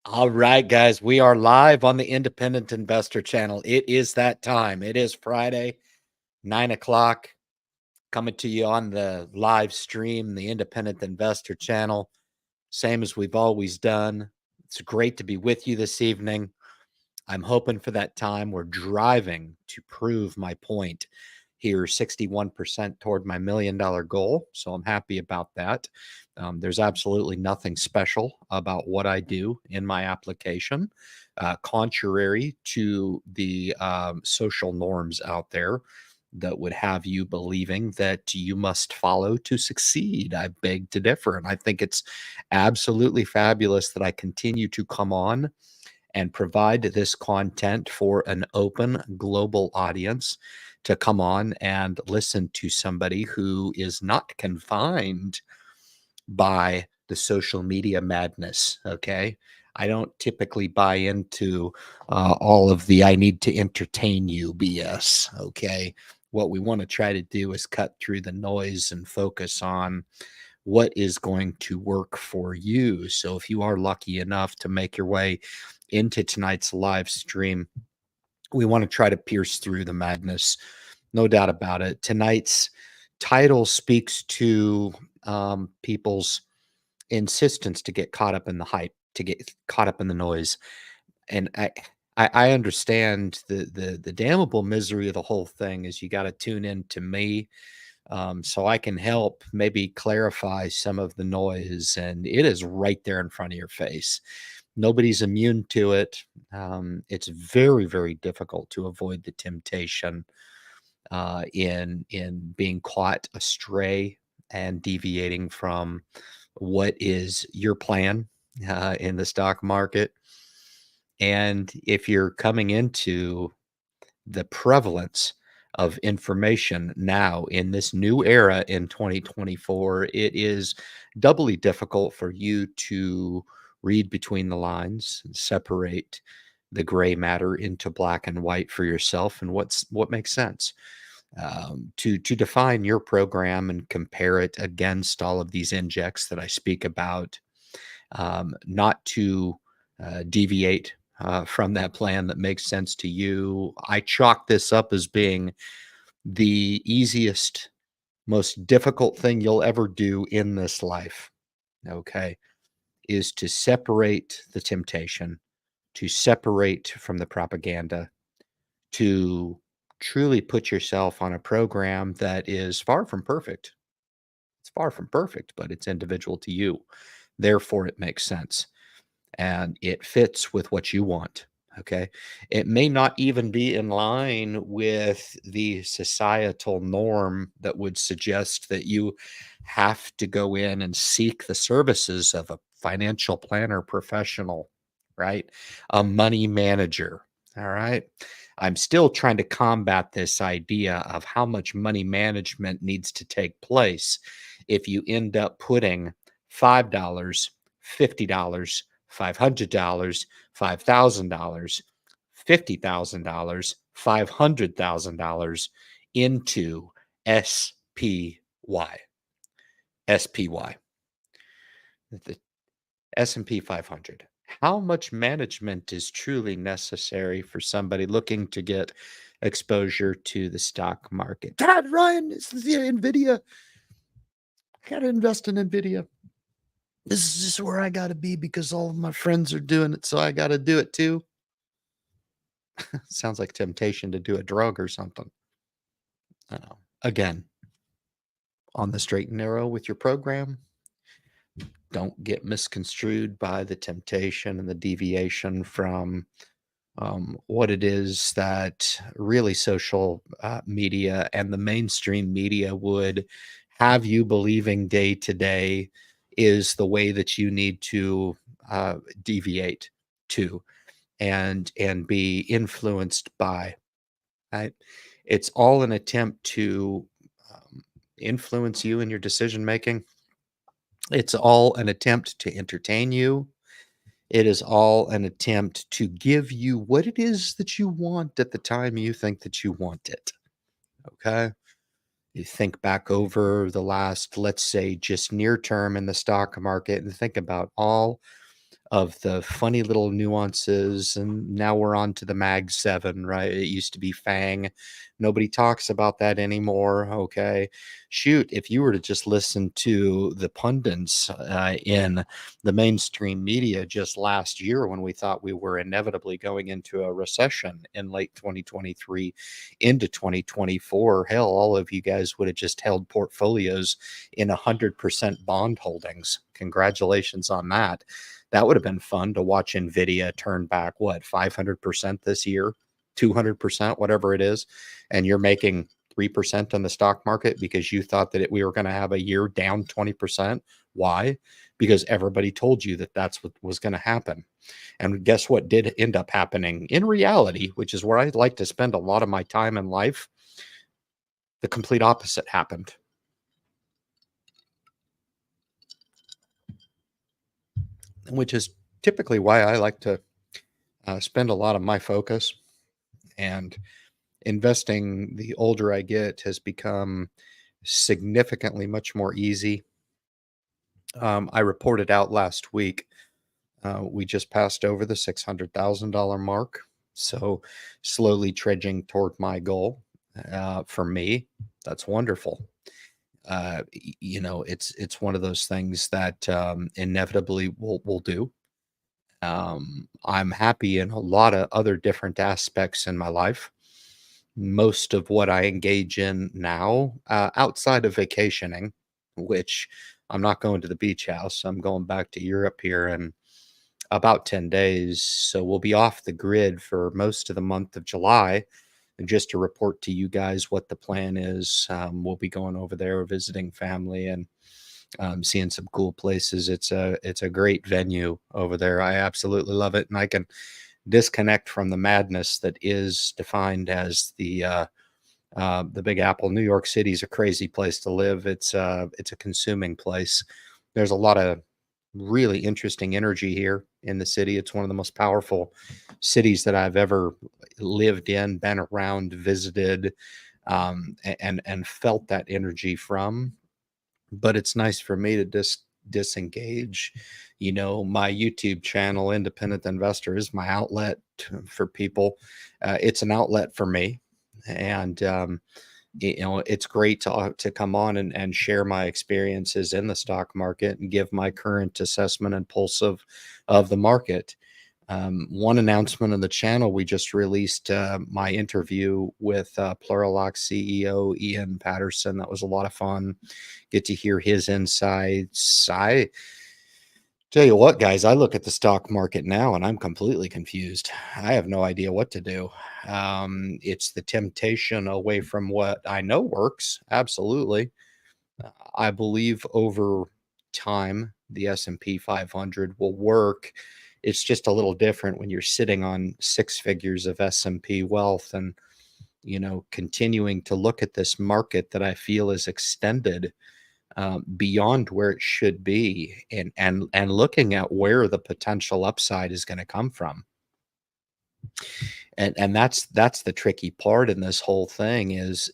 All right, guys, we are live on the Independent Investor channel. It is that time. It is Friday, 9 o'clock, coming to you on the live stream, the Independent Investor channel, same as we've always done. It's great to be with you this evening. I'm hoping for that time. We're driving to prove my point here, 61% toward my $1 million goal. So I'm happy about that. There's absolutely nothing special about what I do in my application, contrary to the social norms out there that would have you believing that you must follow to succeed. I beg to differ. And I think it's absolutely fabulous that I continue to come on and provide this content for an open global audience to come on and listen to somebody who is not confined by the social media madness. Okay. I don't typically buy into all of the I need to entertain you BS. Okay. What we want to try to do is cut through the noise and focus on what is going to work for you. So if you are lucky enough to make your way into tonight's live stream, we want to try to pierce through the madness. No doubt about it. Tonight's title speaks to people's insistence to get caught up in the hype, to get caught up in the noise. And I understand the damnable misery of the whole thing is you got to tune in to me, so I can help maybe clarify some of the noise, and it is right there in front of your face. Nobody's immune to it. It's very, very difficult to avoid the temptation in being caught astray and deviating from what is your plan in the stock market. And if you're coming into the prevalence of information now in this new era in 2024, it is doubly difficult for you to read between the lines and separate the gray matter into black and white for yourself and what makes sense. To define your program and compare it against all of these injects that I speak about, not to deviate from that plan that makes sense to you. I chalk this up as being the easiest, most difficult thing you'll ever do in this life, okay, is to separate the temptation, to separate from the propaganda, to truly put yourself on a program that is far from perfect. It's far from perfect, but it's individual to you. Therefore, it makes sense and it fits with what you want. Okay. It may not even be in line with the societal norm that would suggest that you have to go in and seek the services of a financial planner professional, right? A money manager. All right. I'm still trying to combat this idea of how much money management needs to take place if you end up putting $5, $50, $500, $5,000, $50,000, $500,000 into SPY, SPY, the S&P 500. How much management is truly necessary for somebody looking to get exposure to the stock market? God, Ryan, this is the NVIDIA. I got to invest in NVIDIA. This is just where I got to be because all of my friends are doing it, so I got to do it too. Sounds like temptation to do a drug or something. I know. Again, on the straight and narrow with your program, don't get misconstrued by the temptation and the deviation from what it is that really social media and the mainstream media would have you believing day to day is the way that you need to deviate to and be influenced by. Right? It's all an attempt to influence you in your decision making. It's all an attempt to entertain you. It is all an attempt to give you what it is that you want at the time you think that you want it. Okay. You think back over the last, let's say, just near term in the stock market and think about all of the funny little nuances, and now we're on to the Mag 7, right? It used to be FANG. Nobody talks about that anymore, okay? Shoot, if you were to just listen to the pundits in the mainstream media just last year when we thought we were inevitably going into a recession in late 2023 into 2024, hell, all of you guys would have just held portfolios in 100% bond holdings. Congratulations on that. That would have been fun to watch Nvidia turn back, what, 500% this year, 200%, whatever it is, and you're making 3% on the stock market because you thought that we were going to have a year down 20%. Why? Because everybody told you that that's what was going to happen. And guess what did end up happening in reality, which is where I like to spend a lot of my time in life? The complete opposite happened, which is typically why I like to spend a lot of my focus. And investing, the older I get, has become significantly much more easy. I reported out last week. We just passed over the $600,000 mark. So slowly trudging toward my goal. For me, that's wonderful. It's one of those things that inevitably we'll do. I'm happy in a lot of other different aspects in my life. Most of what I engage in now, outside of vacationing, which I'm not going to the beach house. I'm going back to Europe here in about 10 days. So we'll be off the grid for most of the month of July. And just to report to you guys what the plan is, we'll be going over there, visiting family, and seeing some cool places. It's a great venue over there. I absolutely love it, and I can disconnect from the madness that is defined as the Big Apple. New York City is a crazy place to live. It's a consuming place. There's a lot of really interesting energy here in the city. It's one of the most powerful cities that I've ever lived in, been around, visited, and felt that energy from. But it's nice for me to just disengage. My YouTube channel, Independent Investor, is my outlet for people. It's an outlet for me, and it's great to come on and share my experiences in the stock market and give my current assessment and pulse of the market. One announcement on the channel, we just released my interview with Plurilock CEO Ian Patterson. That was a lot of fun. Get to hear his insights. I tell you what, guys, I look at the stock market now and I'm completely confused. I have no idea what to do. It's the temptation away from what I know works. Absolutely. I believe over time, the S&P 500 will work. It's just a little different when you're sitting on six figures of S&P wealth and, continuing to look at this market that I feel is extended beyond where it should be, and looking at where the potential upside is going to come from. And that's the tricky part in this whole thing is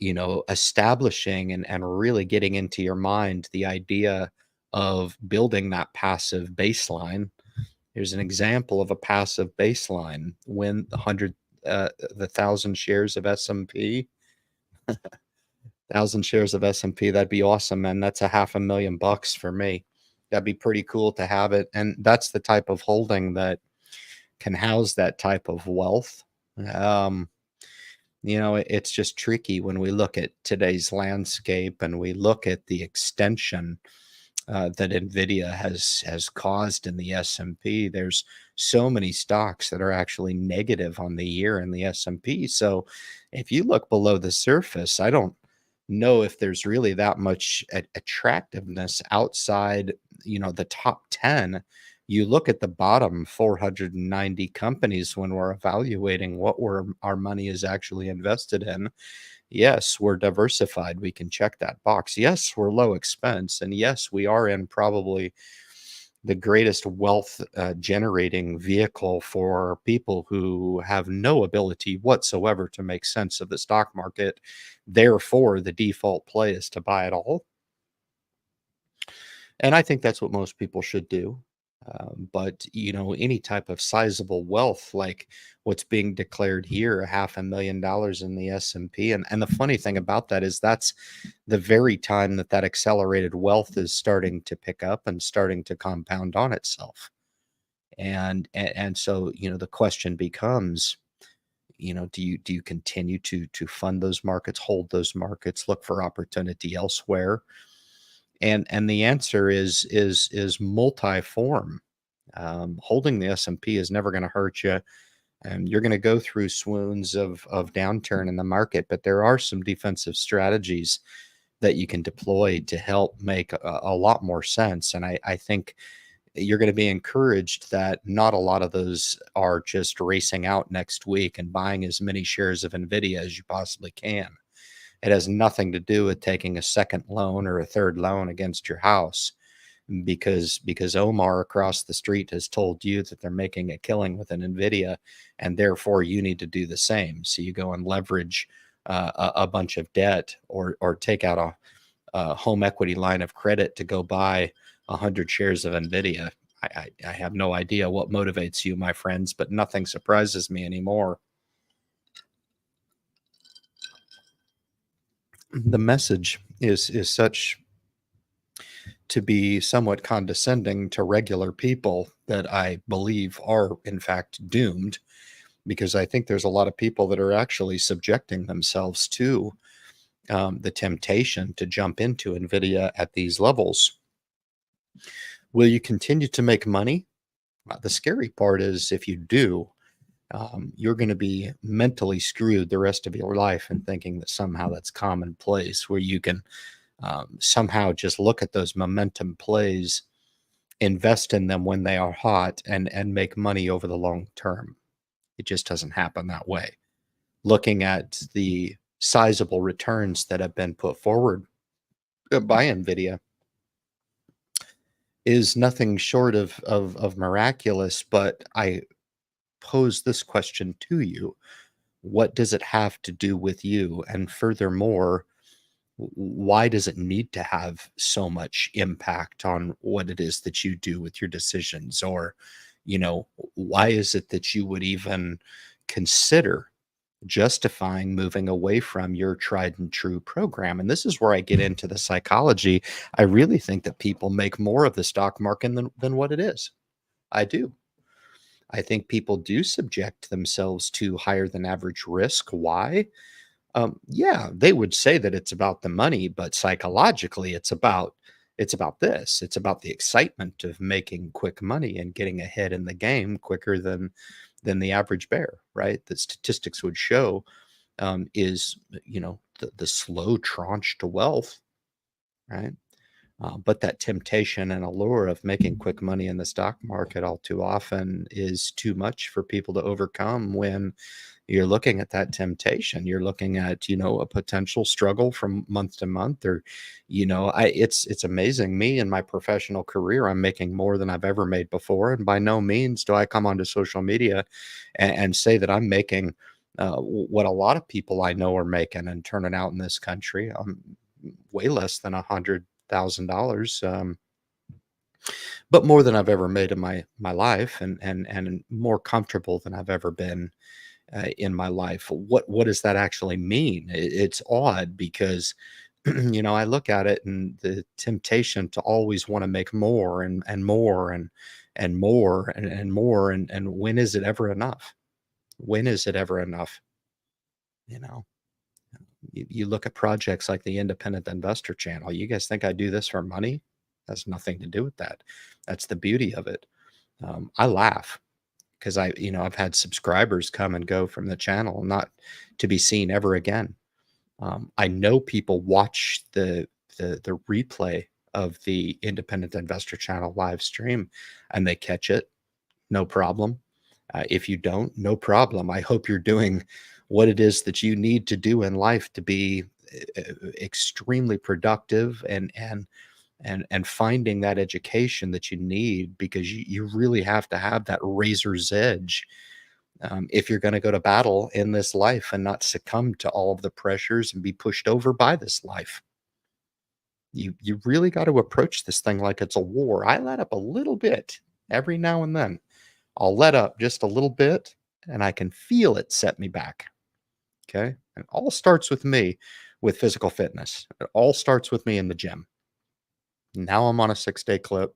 establishing and really getting into your mind the idea of building that passive baseline. Here's an example of a passive baseline. When the 1,000 shares of S&P, 1,000 shares of S&P, that'd be awesome, man. That's a $500,000 for me. That'd be pretty cool to have it. And that's the type of holding that can house that type of wealth. Um, it's just tricky when we look at today's landscape and we look at the extension that Nvidia has caused in the S&P. There's so many stocks that are actually negative on the year in the S&P. So if you look below the surface, I don't know if there's really that much attractiveness outside, the top 10. You look at the bottom 490 companies when we're evaluating what our money is actually invested in. Yes, we're diversified. We can check that box. Yes, we're low expense. And yes, we are in probably the greatest wealth generating vehicle for people who have no ability whatsoever to make sense of the stock market. Therefore, the default play is to buy it all. And I think that's what most people should do. But any type of sizable wealth like what's being declared here, $500,000 in the S&P. And the funny thing about that is that's the very time that that accelerated wealth is starting to pick up and starting to compound on itself. And so, the question becomes, do you continue to fund those markets, hold those markets, look for opportunity elsewhere? And the answer is multiform. Holding the S&P is never going to hurt you, and you're going to go through swoons of downturn in the market, but there are some defensive strategies that you can deploy to help make a lot more sense. And I think you're going to be encouraged that not a lot of those are just racing out next week and buying as many shares of Nvidia as you possibly can. It has nothing to do with taking a second loan or a third loan against your house because Omar across the street has told you that they're making a killing with an Nvidia, and therefore you need to do the same. So you go and leverage a bunch of debt, or take out a home equity line of credit to go buy 100 shares of Nvidia. I have no idea what motivates you, my friends, but nothing surprises me anymore. The message is such to be somewhat condescending to regular people that I believe are in fact doomed, because I think there's a lot of people that are actually subjecting themselves to the temptation to jump into Nvidia at these levels. Will you continue to make money? The scary part is if you do, you're going to be mentally screwed the rest of your life and thinking that somehow that's commonplace, where you can somehow just look at those momentum plays, invest in them when they are hot, and make money over the long term. It just doesn't happen that way. Looking at the sizable returns that have been put forward by Nvidia is nothing short of miraculous. But I pose this question to you: what does it have to do with you? And furthermore, why does it need to have so much impact on what it is that you do with your decisions? Or, why is it that you would even consider justifying moving away from your tried and true program? And this is where I get into the psychology. I really think that people make more of the stock market than what it is. I do. I think people do subject themselves to higher than average risk. Why? Yeah, they would say that it's about the money, but psychologically, it's about this. It's about the excitement of making quick money and getting ahead in the game quicker than the average bear, right? The statistics would show is the slow tranche to wealth, right? But that temptation and allure of making quick money in the stock market all too often is too much for people to overcome. When you're looking at that temptation, you're looking at a potential struggle from month to month. Or it's amazing. Me in my professional career, I'm making more than I've ever made before, and by no means do I come onto social media and say that I'm making what a lot of people I know are making and turning out in this country. Way less than $100,000, but more than I've ever made in my life, and more comfortable than I've ever been in my life. What does that actually mean? It's odd because I look at it, and the temptation to always want to make more and more and more and more, and when is it ever enough? When is it ever enough? You know, you look at projects like the Independent Investor Channel. You guys think I do this for money? Has nothing to do with that. That's the beauty of it. I laugh because I've had subscribers come and go from the channel, not to be seen ever again. I know people watch the replay of the Independent Investor Channel live stream, and they catch it, no problem. If you don't, no problem. I hope you're doing what it is that you need to do in life to be extremely productive, and finding that education that you need, because you really have to have that razor's edge if you're going to go to battle in this life and not succumb to all of the pressures and be pushed over by this life. You really got to approach this thing like it's a war. I let up a little bit Every now and then, I'll let up just a little bit and I can feel it set me back. Okay. And it all starts with me with physical fitness. It all starts with me in the gym. Now I'm on a 6-day clip.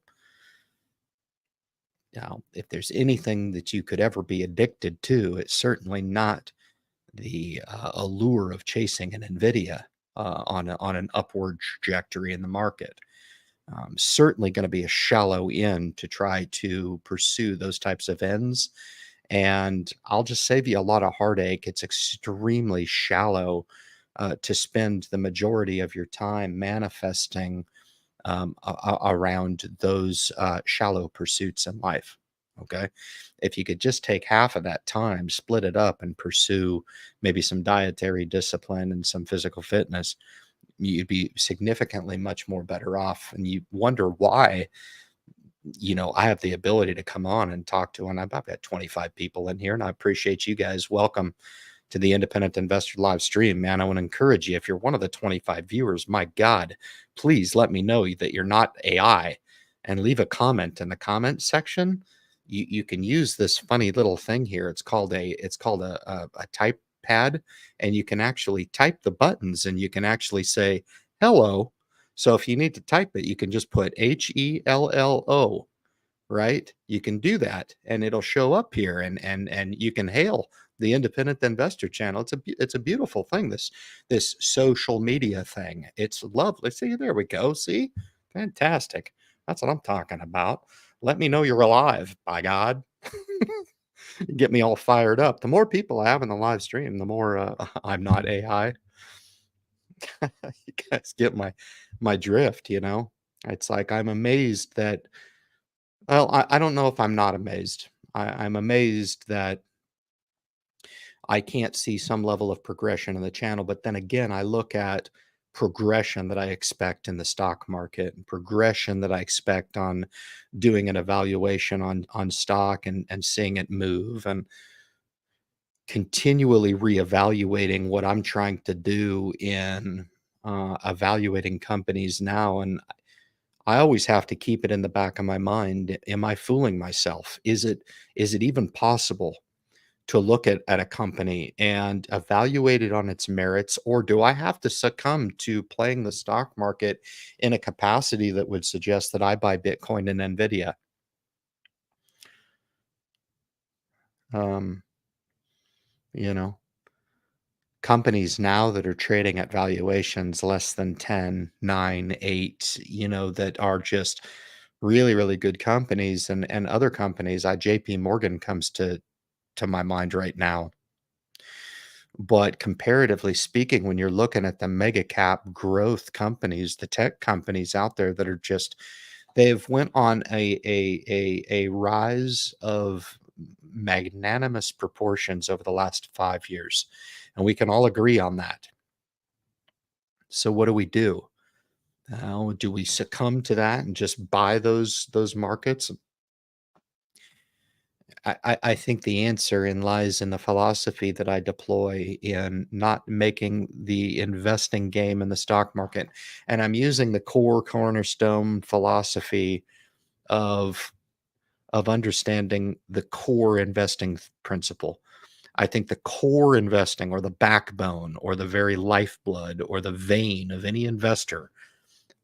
Now, if there's anything that you could ever be addicted to, it's certainly not the allure of chasing an NVIDIA on an upward trajectory in the market. Certainly going to be a shallow end to try to pursue those types of ends. And I'll just save you a lot of heartache. It's extremely shallow to spend the majority of your time manifesting around those shallow pursuits in life. Okay. If you could just take half of that time, split it up, and pursue maybe some dietary discipline and some physical fitness, you'd be significantly much more better off. And you wonder why, I have the ability to come on and talk to, and I've got 25 people in here, and I appreciate you guys. Welcome to the Independent Investor live stream, man. I want to encourage you. If you're one of the 25 viewers, my God, please let me know that you're not AI and leave a comment in the comment section. You can use this funny little thing here. It's called a type pad, and you can actually type the buttons and you can actually say hello. So if you need to type it, you can just put HELLO, right? You can do that and it'll show up here, and you can hail the Independent Investor channel. It's a beautiful thing, this social media thing. It's lovely. See, there we go. See? Fantastic. That's what I'm talking about. Let me know you're alive, by God. Get me all fired up. The more people I have in the live stream, the more I'm not AI. You guys get my drift, It's like I'm amazed that, well, I don't know if I'm not amazed. I'm amazed that I can't see some level of progression in the channel. But then again, I look at progression that I expect in the stock market, and progression that I expect on doing an evaluation on stock, and seeing it move, and continually reevaluating what I'm trying to do in evaluating companies now. And I always have to keep it in the back of my mind. Am I fooling myself? Is it even possible to look at a company and evaluate it on its merits, or do I have to succumb to playing the stock market in a capacity that would suggest that I buy Bitcoin and Nvidia? Um, you know, Companies now that are trading at valuations less than 10, 9, 8, that are just really, really good companies, and other companies. JP Morgan comes to my mind right now. But comparatively speaking, when you're looking at the mega cap growth companies, the tech companies out there that are just, they've went on a rise of magnanimous proportions over the last 5 years, and we can all agree on that. So what do we do? Do we succumb to that and just buy those markets? I think the answer lies in the philosophy that I deploy in not making the investing game in the stock market. And I'm using the core cornerstone philosophy of understanding the core investing principle. I think the core investing, or the backbone, or the very lifeblood, or the vein of any investor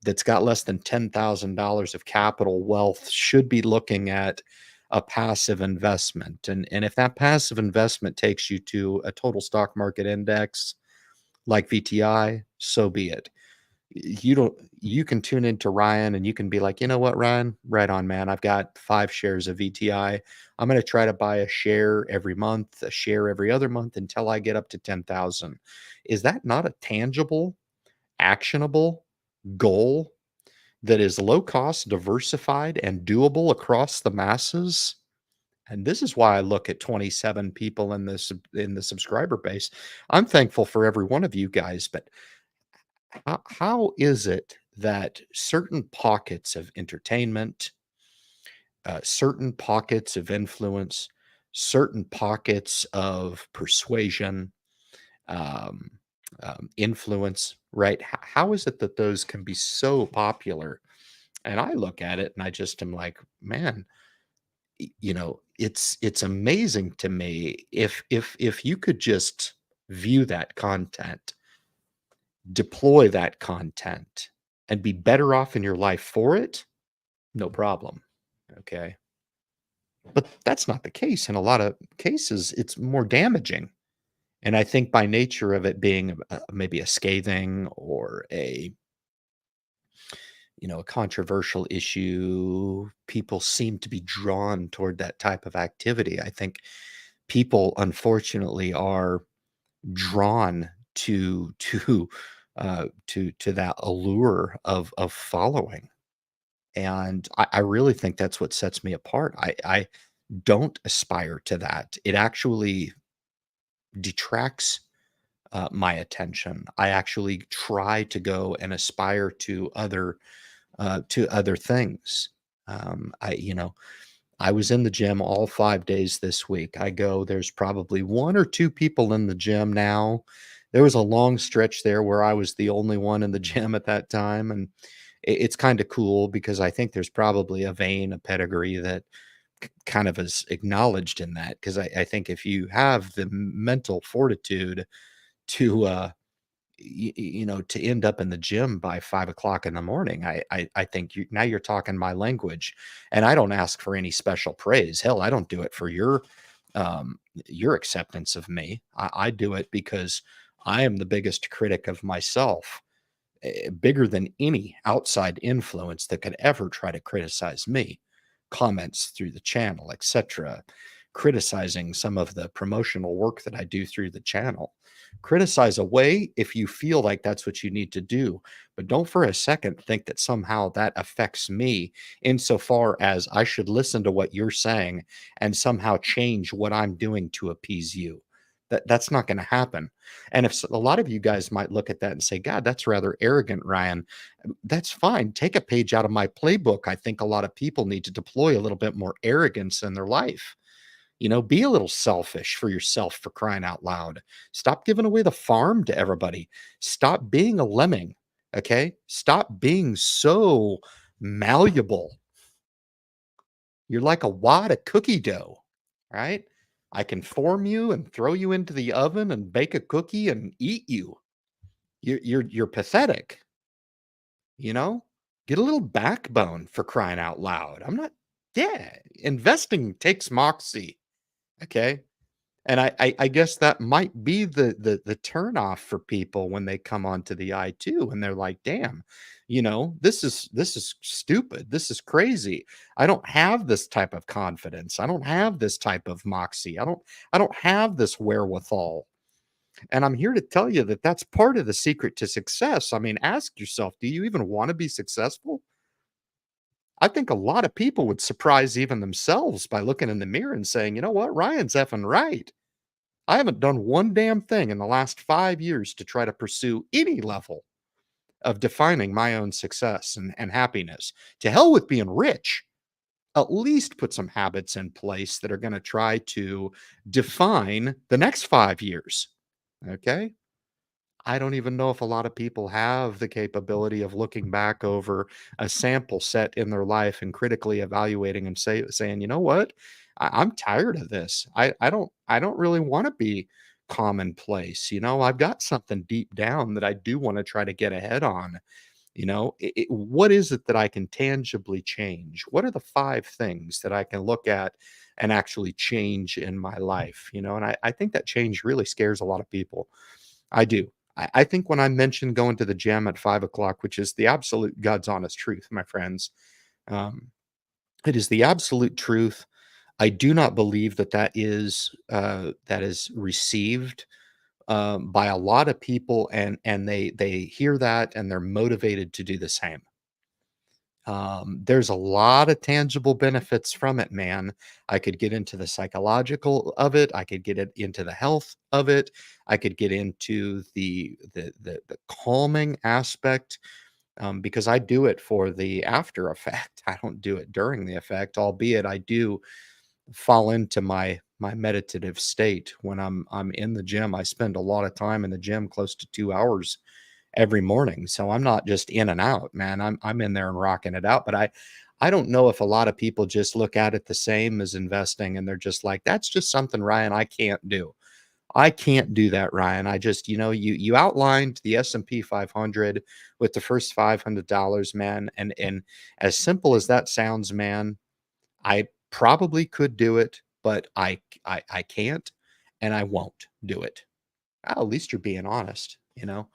that's got less than $10,000 of capital wealth should be looking at a passive investment. And if that passive investment takes you to a total stock market index like VTI, so be it. You can tune into Ryan and you can be like, you know what, Ryan, right on, man. I've got 5 shares of VTI. I'm going to try to buy a share every month, a share every other month until I get up to 10,000. Is that not a tangible, actionable goal that is low cost, diversified, and doable across the masses? And this is why I look at 27 people in the subscriber base. I'm thankful for every one of you guys, but how is it that certain pockets of entertainment, certain pockets of influence, certain pockets of persuasion, um, influence, right? How is it that those can be so popular? And I look at it and I just am like, man, it's amazing to me if you could just view that content, deploy that content, and be better off in your life for it, no problem. Okay. But that's not the case. In a lot of cases, it's more damaging. And I think by nature of it being maybe a scathing or a controversial issue, people seem to be drawn toward that type of activity. I think people, unfortunately, are drawn to that allure of following. And I really think that's what sets me apart. I don't aspire to that. It actually detracts my attention. I actually try to go and aspire to other things. I was in the gym all 5 days this week. I go, there's probably one or two people in the gym now. There was a long stretch there where I was the only one in the gym at that time. And it's kind of cool because I think there's probably a vein, a pedigree that kind of is acknowledged in that. Because I think if you have the mental fortitude to to end up in the gym by 5 o'clock in the morning. I think now you're talking my language, and I don't ask for any special praise. Hell, I don't do it for your acceptance of me. I do it because I am the biggest critic of myself, bigger than any outside influence that could ever try to criticize me. Comments through the channel, etc., criticizing some of the promotional work that I do through the channel. Criticize away if you feel like that's what you need to do, but don't for a second think that somehow that affects me insofar as I should listen to what you're saying and somehow change what I'm doing to appease you. That's not going to happen. And if a lot of you guys might look at that and say, God, that's rather arrogant, Ryan. That's fine. Take a page out of my playbook. I think a lot of people need to deploy a little bit more arrogance in their life. Be a little selfish for yourself, for crying out loud. Stop giving away the farm to everybody. Stop being a lemming. Okay. Stop being so malleable. You're like a wad of cookie dough, right? I can form you and throw you into the oven and bake a cookie and eat you. You're pathetic, you know? Get a little backbone, for crying out loud. I'm not Yeah, investing takes moxie, okay? And I guess that might be the turnoff for people when they come onto the I too, and they're like, "Damn, this is stupid. This is crazy. I don't have this type of confidence. I don't have this type of moxie. I don't have this wherewithal." And I'm here to tell you that that's part of the secret to success. I mean, ask yourself, do you even want to be successful? I think a lot of people would surprise even themselves by looking in the mirror and saying, "You know what? Ryan's effing right. I haven't done one damn thing in the last 5 years to try to pursue any level of defining my own success and happiness. To hell with being rich. At least put some habits in place that are gonna try to define the next 5 years." Okay? I don't even know if a lot of people have the capability of looking back over a sample set in their life and critically evaluating and saying, "You know what? I'm tired of this. I don't really want to be commonplace. I've got something deep down that I do want to try to get ahead on. What is it that I can tangibly change? What are the 5 things that I can look at and actually change in my life? And I think that change really scares a lot of people. I do. I think when I mentioned going to the gym at 5 o'clock, which is the absolute God's honest truth, my friends, um, it is the absolute truth. I do not believe that is received by a lot of people, and they hear that and they're motivated to do the same. There's a lot of tangible benefits from it, man. I could get into the psychological of it. I could get it into the health of it. I could get into the calming aspect, because I do it for the after effect. I don't do it during the effect, albeit I do fall into my meditative state when I'm in the gym. I spend a lot of time in the gym, close to 2 hours every morning. So I'm not just in and out, man. I'm in there and rocking it out. But I don't know if a lot of people just look at it the same as investing and they're just like, that's just something, Ryan, I can't do. I can't do that, Ryan. I just, you outlined the S&P 500 with the first $500, man, and as simple as that sounds, man, I probably could do it, but I can't and I won't do it. Well, at least you're being honest, you know?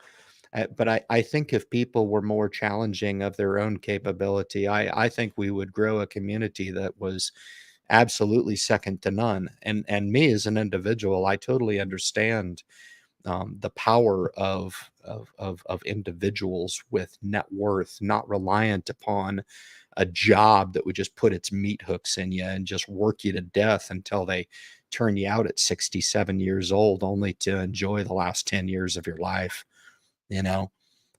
But I think if people were more challenging of their own capability, I think we would grow a community that was absolutely second to none. And me as an individual, I totally understand the power of individuals with net worth, not reliant upon a job that would just put its meat hooks in you and just work you to death until they turn you out at 67 years old, only to enjoy the last 10 years of your life. You know,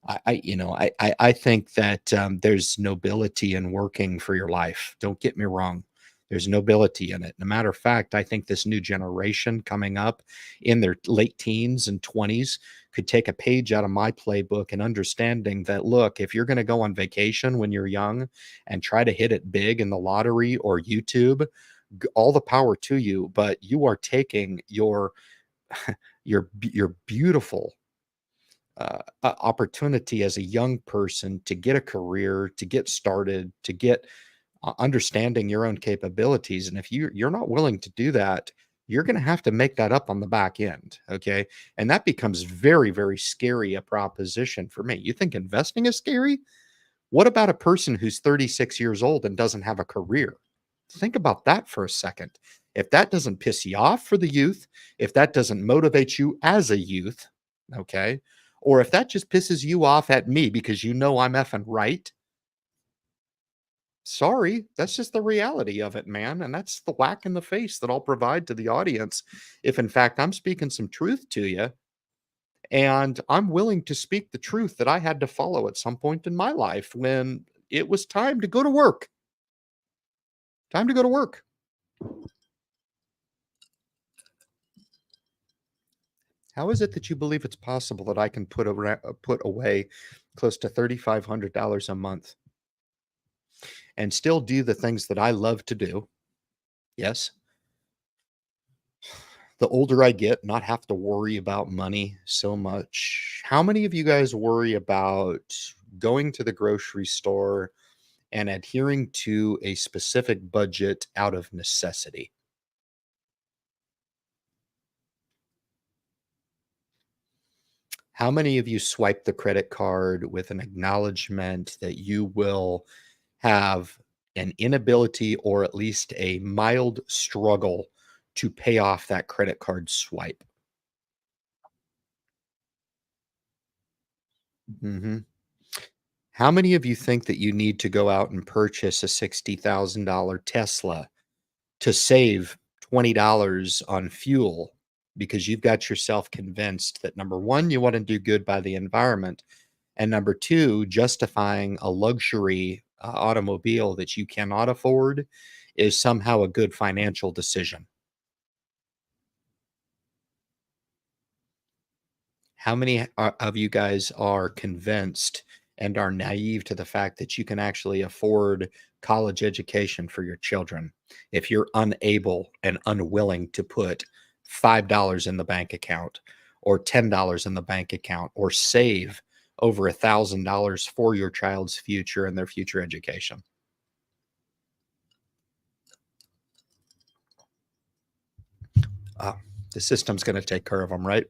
I think that, there's nobility in working for your life. Don't get me wrong. There's nobility in it. And a matter of fact, I think this new generation coming up in their late teens and 20s could take a page out of my playbook and understanding that, look, if you're going to go on vacation when you're young and try to hit it big in the lottery or YouTube, all the power to you, but you are taking your your beautiful opportunity as a young person to get a career, to get started, to get understanding your own capabilities. And if you're not willing to do that, you're going to have to make that up on the back end. Okay. And that becomes very, very scary a proposition for me. You think investing is scary? What about a person who's 36 years old and doesn't have a career? Think about that for a second. If that doesn't piss you off for the youth, if that doesn't motivate you as a youth, okay, or if that just pisses you off at me because you know I'm effing right, sorry, that's just the reality of it, man. And that's the whack in the face that I'll provide to the audience if, in fact, I'm speaking some truth to you. And I'm willing to speak the truth that I had to follow at some point in my life when it was time to go to work. Time to go to work. How is it that you believe it's possible that I can put away close to $3,500 a month and still do the things that I love to do? Yes, the older I get, not have to worry about money so much. How many of you guys worry about going to the grocery store and adhering to a specific budget out of necessity? How many of you swipe the credit card with an acknowledgement that you will have an inability or at least a mild struggle to pay off that credit card swipe? Mhm. How many of you think that you need to go out and purchase a $60,000 Tesla to save $20 on fuel because you've got yourself convinced that number 1, you wanna do good by the environment, and number 2, justifying a luxury, automobile that you cannot afford is somehow a good financial decision? How many of you guys are convinced and are naive to the fact that you can actually afford college education for your children if you're unable and unwilling to put $5 in the bank account or $10 in the bank account or save over $1,000 for your child's future and their future education? Uh, the system's going to take care of them, right?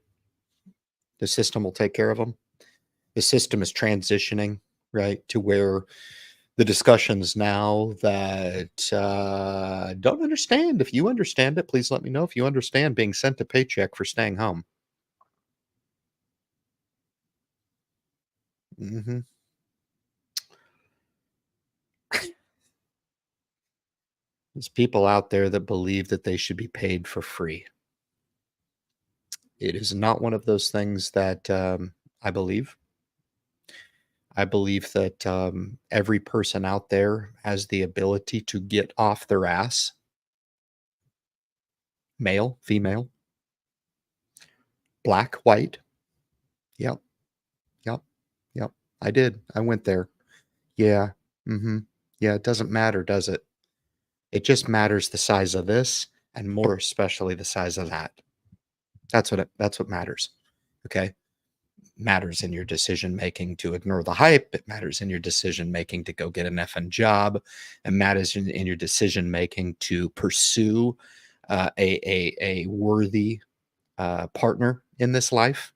The system will take care of them. The system is transitioning, right, to where the discussions now that don't understand. If you understand it, please let me know if you understand being sent a paycheck for staying home. Hmm. There's people out there that believe that they should be paid for free. It is not one of those things that I believe. I believe that every person out there has the ability to get off their ass, male, female, black, white. Yep, yep, yep. I did. I went there. Yeah. Mhm. Yeah, it doesn't matter, does it? It just matters the size of this and more especially the size of that. That's what matters. Okay? Matters in your decision making to ignore the hype. It matters in your decision making to go get an effing job. It matters in your decision making to pursue a worthy partner in this life.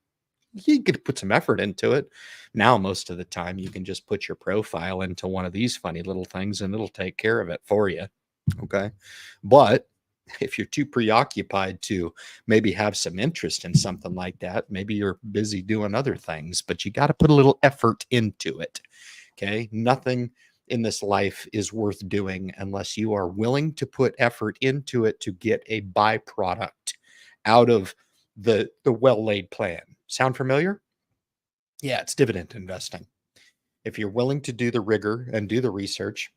You get to put some effort into it. Now, most of the time, you can just put your profile into one of these funny little things and it'll take care of it for you. Okay. But if you're too preoccupied to maybe have some interest in something like that, maybe you're busy doing other things, but you got to put a little effort into it. Okay. Nothing in this life is worth doing unless you are willing to put effort into it to get a byproduct out of the well-laid plan. Sound familiar? Yeah, it's dividend investing. If you're willing to do the rigor and do the research,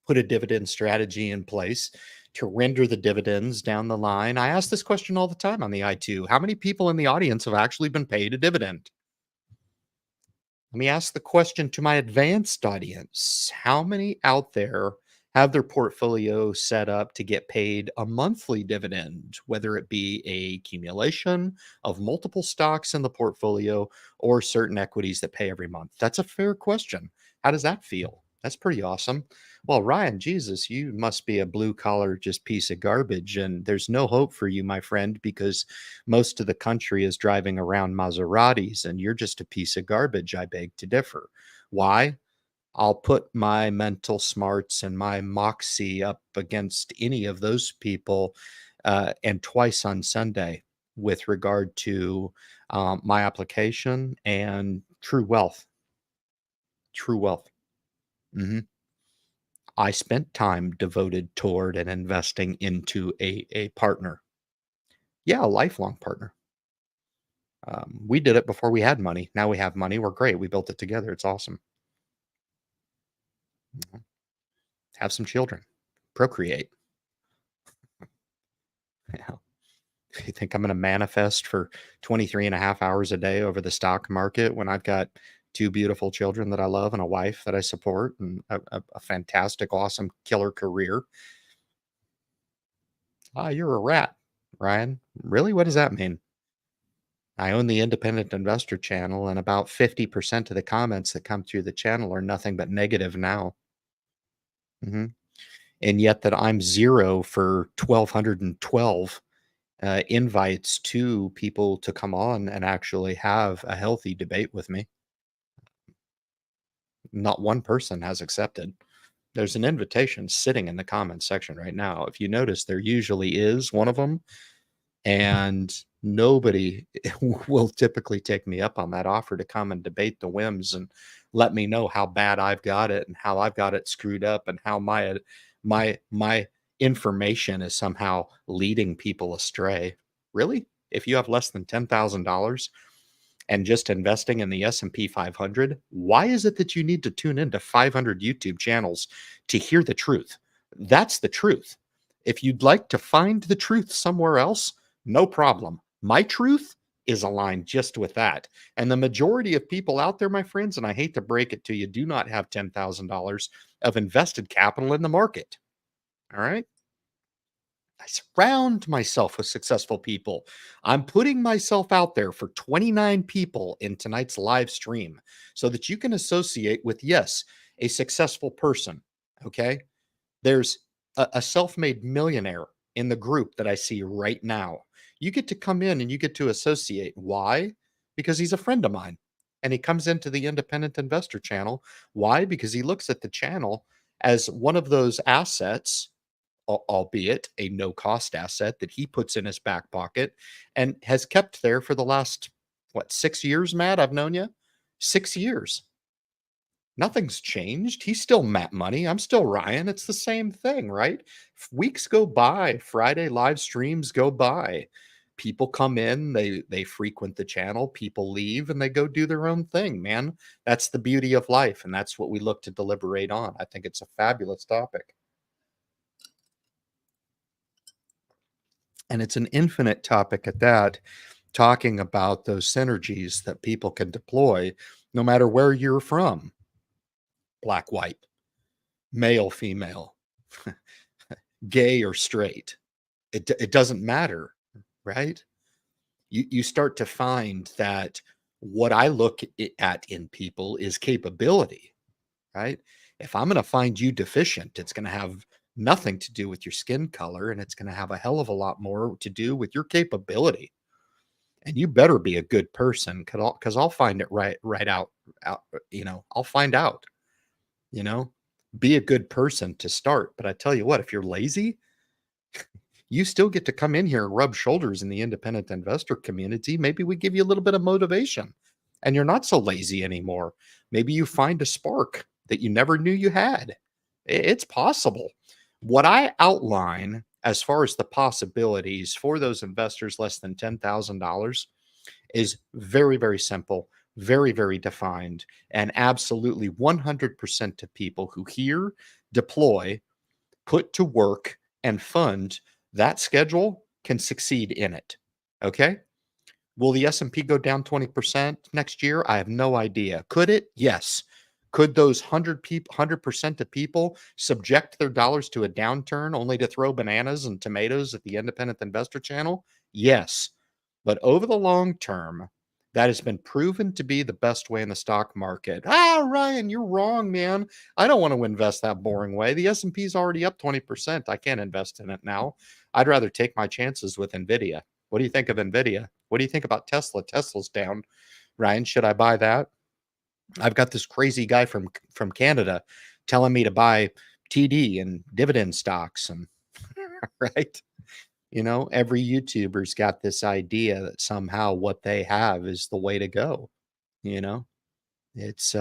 put a dividend strategy in place to render the dividends down the line. I ask this question all the time on the I2. How many people in the audience have actually been paid a dividend? Let me ask the question to my advanced audience. How many out there have their portfolio set up to get paid a monthly dividend, whether it be a accumulation of multiple stocks in the portfolio or certain equities that pay every month? That's a fair question. How does that feel? That's pretty awesome. Well, Ryan, Jesus, you must be a blue collar just piece of garbage. And there's no hope for you, my friend, because most of the country is driving around Maseratis and you're just a piece of garbage. I beg to differ. Why? I'll put my mental smarts and my moxie up against any of those people, and twice on Sunday with regard to my application and true wealth. True wealth. Mhm. I spent time devoted toward and investing into a partner. Yeah, a lifelong partner. We did it before we had money. Now we have money. We're great. We built it together. It's awesome. Mhm. Have some children. Procreate. Yeah. You think I'm going to manifest for 23 and a half hours a day over the stock market when I've got two beautiful children that I love and a wife that I support and a fantastic, awesome, killer career? Ah, you're a rat, Ryan. Really? What does that mean? I own the Independent Investor channel, and about 50% of the comments that come through the channel are nothing but negative now. Mhm. And yet that I'm 0 for 1,212 invites to people to come on and actually have a healthy debate with me. Not one person has accepted. There's an invitation sitting in the comments section right now. If you notice, there usually is one of them, and nobody will typically take me up on that offer to come and debate the whims and let me know how bad I've got it and how I've got it screwed up and how my information is somehow leading people astray. Really? If you have less than $10,000 and just investing in the S&P 500, why is it that you need to tune into 500 YouTube channels to hear the truth? That's the truth. If you'd like to find the truth somewhere else, no problem. My truth is aligned just with that. And the majority of people out there, my friends, and I hate to break it to you, do not have $10,000 of invested capital in the market. All right. I surround myself with successful people. I'm putting myself out there for 29 people in tonight's live stream so that you can associate with, yes, a successful person. Okay. There's a self made millionaire in the group that I see right now. You get to come in and you get to associate. Why? Because he's a friend of mine and he comes into the independent investor channel. Why? Because he looks at the channel as one of those assets, albeit a no cost asset that he puts in his back pocket and has kept there for the last, what, 6 years, Matt? I've known you 6 years. Nothing's changed. He's still Matt Money. I'm still Ryan. It's the same thing, right? Weeks go by, Friday live streams go by. People come in, they frequent the channel, people leave and they go do their own thing, man. That's the beauty of life and that's what we look to deliberate on. I think it's a fabulous topic. And it's an infinite topic at that, talking about those synergies that people can deploy no matter where you're from, black, white. male, female, gay or straight. It doesn't matter, right? You start to find that what I look at in people is capability, right? If I'm going to find you deficient, it's going to have nothing to do with your skin color, and it's going to have a hell of a lot more to do with your capability. And you better be a good person, because I'll find it right out. I'll find out. You know, be a good person to start. But I tell you what, if you're lazy, you still get to come in here and rub shoulders in the independent investor community. Maybe we give you a little bit of motivation and you're not so lazy anymore. Maybe you find a spark that you never knew you had. It's possible. What I outline as far as the possibilities for those investors less than $10,000 is very, very simple, very, very defined, and absolutely 100% to people who hear, deploy, put to work, and fund that schedule can succeed in it. Okay? Will the S&P go down 20% next year? I have no idea. Could it? Yes. Could those 100% of people subject their dollars to a downturn only to throw bananas and tomatoes at the independent investor channel? Yes. But over the long term, that has been proven to be the best way in the stock market. Ah, Ryan, you're wrong, man. I don't want to invest that boring way. The S&P is already up 20%. I can't invest in it now. I'd rather take my chances with Nvidia. What do you think of Nvidia? What do you think about Tesla? Tesla's down. Ryan, should I buy that? I've got this crazy guy from Canada telling me to buy TD and dividend stocks and right? Every YouTuber's got this idea that somehow what they have is the way to go, you know? It's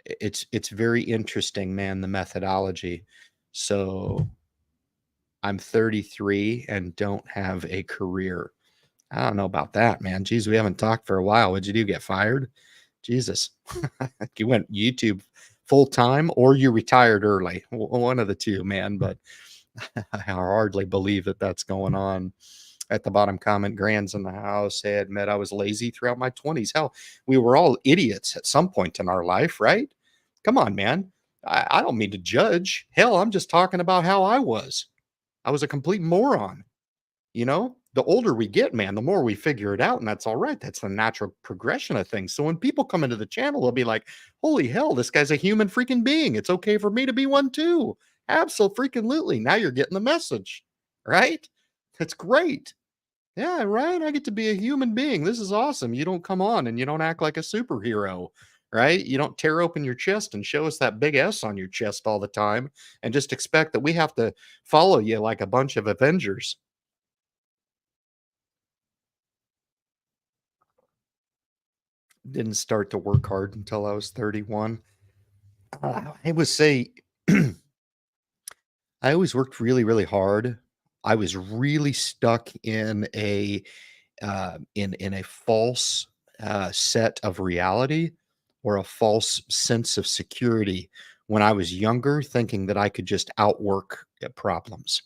it's very interesting, man, the methodology. So I'm 33 and don't have a career. I don't know about that, man. Geez, we haven't talked for a while. What'd you do? Get fired? Jesus. You went YouTube full time or you retired early. One of the two, man. But I hardly believe that that's going on. At the bottom comment, Grand's in the house. Hey, I admit I was lazy throughout my 20s. Hell, we were all idiots at some point in our life, right? Come on, man. I don't mean to judge. Hell, I'm just talking about how I was. I was a complete moron. The older we get, man, the more we figure it out, and that's all right. That's the natural progression of things. So when people come into the channel, they'll be like, holy hell, this guy's a human freaking being. It's okay for me to be one too. Absolutely. Now you're getting the message, right? That's great. Yeah, right. I get to be a human being. This is awesome. You don't come on and you don't act like a superhero, right? You don't tear open your chest and show us that big S on your chest all the time and just expect that we have to follow you like a bunch of Avengers. Didn't start to work hard until I was 31. I would say I always worked really, really hard. I was really stuck in a false set of reality or a false sense of security when I was younger, thinking that I could just outwork problems.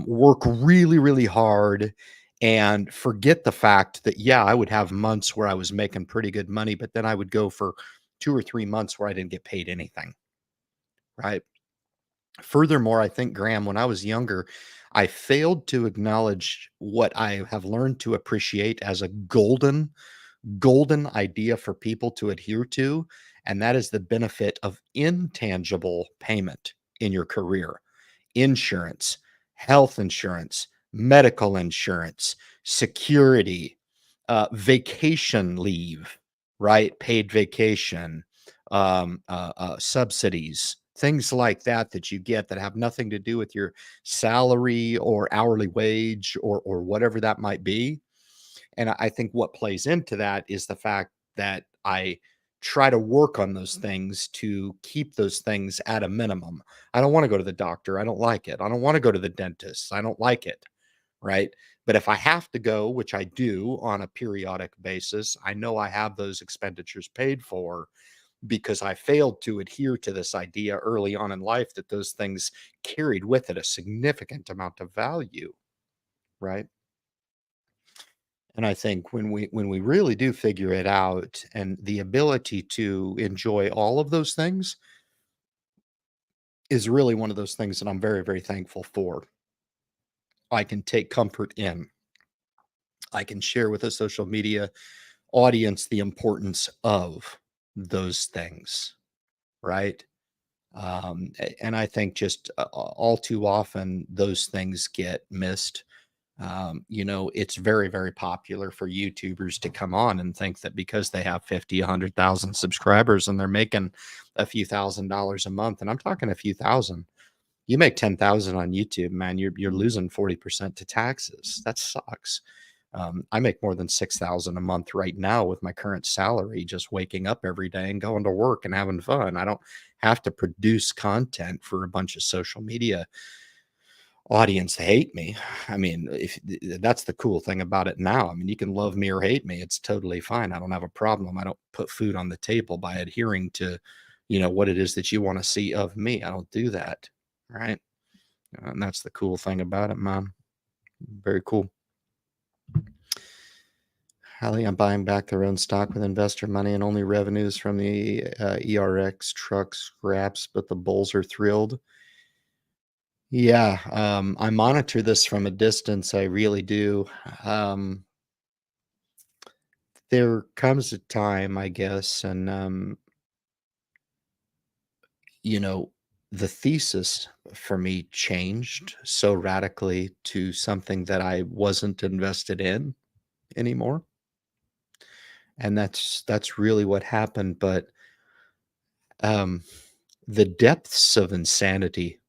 Work really, really hard and forget the fact that, yeah, I would have months where I was making pretty good money, but then I would go for 2 or 3 months where I didn't get paid anything. Right. Furthermore, I think, Graham, when I was younger, I failed to acknowledge what I have learned to appreciate as a golden idea for people to adhere to. And that is the benefit of intangible payment in your career: insurance, health insurance, medical insurance, security, vacation leave, right? Paid vacation, subsidies, things like that that you get that have nothing to do with your salary or hourly wage or whatever that might be. And I think what plays into that is the fact that I try to work on those things to keep those things at a minimum. I don't want to go to the doctor. I don't like it. I don't want to go to the dentist. I don't like it. Right. But if I have to go, which I do on a periodic basis, I know I have those expenditures paid for because I failed to adhere to this idea early on in life that those things carried with it a significant amount of value. Right. And I think when we really do figure it out and the ability to enjoy all of those things, is really one of those things that I'm very, very thankful for. I can take comfort in. I can share with a social media audience the importance of those things, right? And I think just all too often those things get missed. It's very, very popular for YouTubers to come on and think that because they have 50, 100,000 subscribers and they're making a few $1,000s a month, and I'm talking a few thousand. You make 10,000 on YouTube, man, you're losing 40% to taxes. That sucks. I make more than 6,000 a month right now with my current salary, just waking up every day and going to work and having fun. I don't have to produce content for a bunch of social media audience to hate me. I mean, if that's the cool thing about it now. I mean, you can love me or hate me. It's totally fine. I don't have a problem. I don't put food on the table by adhering to, what it is that you want to see of me. I don't do that. Right. And that's the cool thing about it, man. Very cool. Hallie, I'm buying back their own stock with investor money and only revenues from the ERX truck scraps, but the bulls are thrilled. Yeah, I monitor this from a distance. I really do. There comes a time, I guess, and you know, the thesis for me changed so radically to something that I wasn't invested in anymore. And that's really what happened. But um, the depths of insanity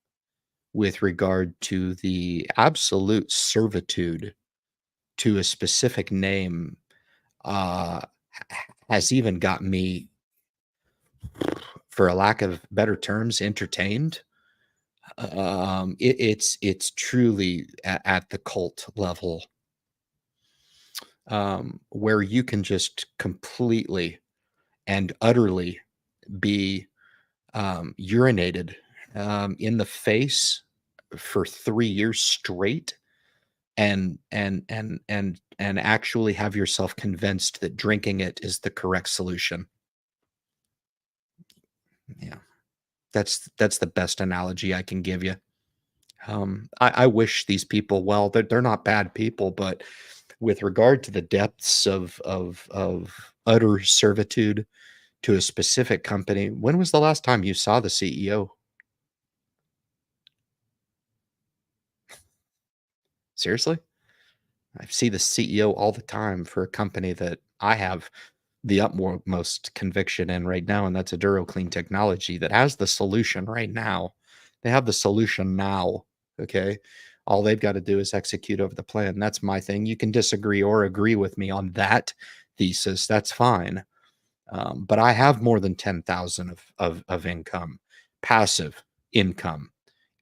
with regard to the absolute servitude to a specific name has even got me, for a lack of better terms, entertained. It's truly at the cult level, where you can just completely and utterly be urinated in the face for 3 years straight, and actually have yourself convinced that drinking it is the correct solution. Yeah, that's the best analogy I can give you. I wish these people well. They're not bad people, but with regard to the depths of utter servitude to a specific company, when was the last time you saw the CEO? Seriously? I see the CEO all the time for a company that I have the utmost conviction in right now, and that's Aduro Clean Technology that has the solution right now. They have the solution now. Okay. All they've got to do is execute over the plan. That's my thing. You can disagree or agree with me on that thesis. That's fine. But I have more than 10,000 of income, passive income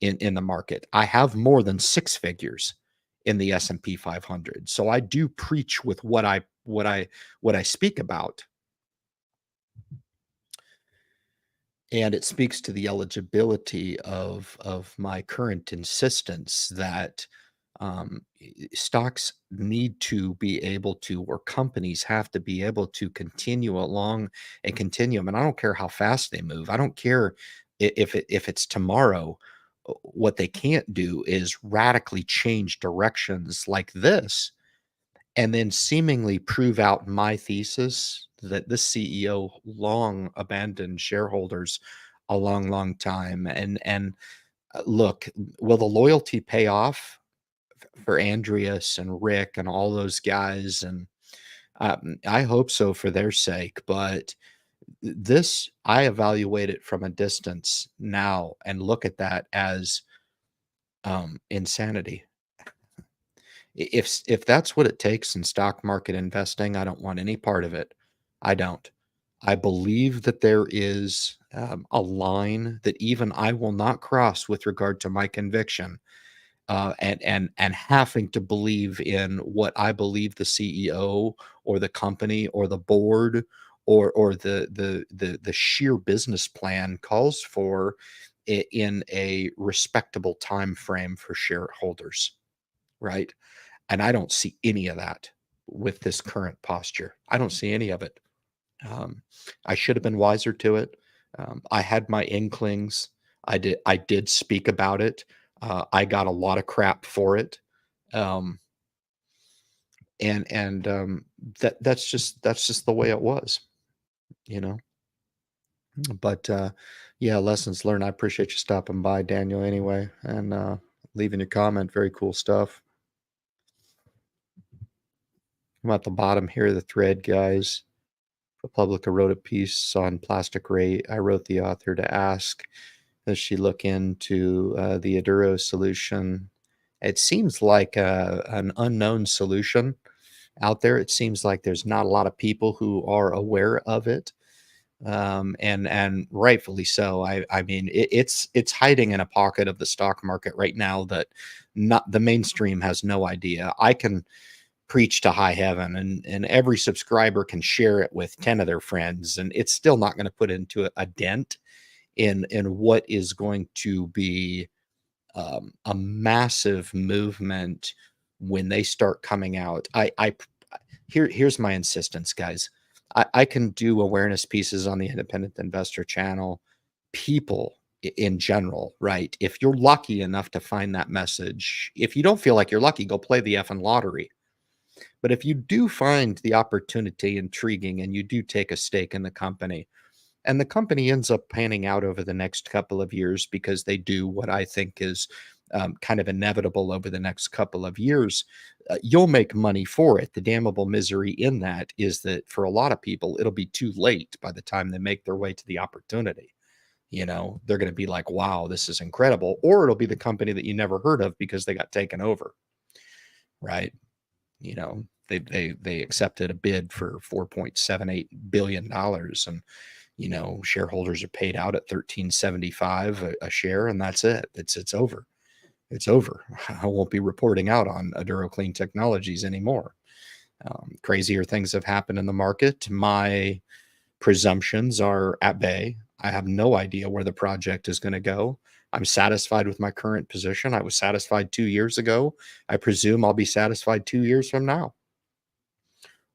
in the market. I have more than six figures in the S&P 500. So I do preach with what I speak about, and it speaks to the eligibility of my current insistence that stocks need to be able to, or companies have to be able to continue along a continuum. And I don't care how fast they move. I don't care if it's tomorrow. What they can't do is radically change directions like this and then seemingly prove out my thesis that this CEO long abandoned shareholders a long, long time. And look, will the loyalty pay off for Andreas and Rick and all those guys? And I hope so for their sake. But this, I evaluate it from a distance now and look at that as insanity. If that's what it takes in stock market investing, I don't want any part of it. I don't. I believe that there is a line that even I will not cross with regard to my conviction, and having to believe in what I believe the CEO or the company or the board or the sheer business plan calls for in a respectable time frame for shareholders, right? And I don't see any of that with this current posture. I don't see any of it. Um, I should have been wiser to it. I had my inklings I did speak about it. I got a lot of crap for it. Um, and that's just the way it was, you know. But yeah, lessons learned. I appreciate you stopping by, Daniel, anyway, and leaving your comment. Very cool stuff. I'm at the bottom here of the thread, guys. Republica wrote a piece on plastic rate. I wrote the author to ask, does she look into the Aduro solution? It seems like an unknown solution out there. It seems like there's not a lot of people who are aware of it, and rightfully so. I mean, it's hiding in a pocket of the stock market right now that not the mainstream has no idea. I can preach to high heaven, and every subscriber can share it with 10 of their friends, and it's still not going to put into a dent in what is going to be a massive movement when they start coming out. Here's my insistence, guys. I can do awareness pieces on the Independent Investor channel. People in general, right? If you're lucky enough to find that message, if you don't feel like you're lucky, go play the effing lottery. But if you do find the opportunity intriguing and you do take a stake in the company, and the company ends up panning out over the next couple of years because they do what I think is kind of inevitable over the next couple of years, you'll make money for it. The damnable misery in that is that for a lot of people, it'll be too late by the time they make their way to the opportunity. You know, they're going to be like, wow, this is incredible. Or it'll be the company that you never heard of because they got taken over, right? You know, they accepted a bid for $4.78 billion, and shareholders are paid out at 13.75 a share, and that's it. It's over. It's over. I won't be reporting out on Aduro Clean Technologies anymore. Crazier things have happened in the market. My presumptions are at bay. I have no idea where the project is going to go. I'm satisfied with my current position. I was satisfied 2 years ago. I presume I'll be satisfied 2 years from now.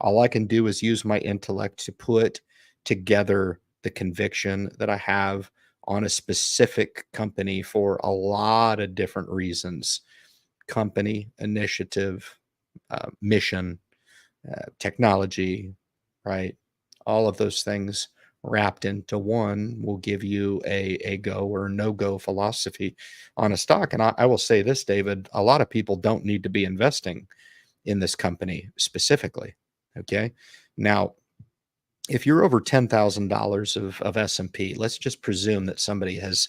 All I can do is use my intellect to put together the conviction that I have on a specific company for a lot of different reasons: company, initiative, mission, technology, right? All of those things wrapped into one will give you a go or no go philosophy on a stock. And I will say this, David, a lot of people don't need to be investing in this company specifically. Okay. Now, if you're over $10,000 of S&P, let's just presume that somebody has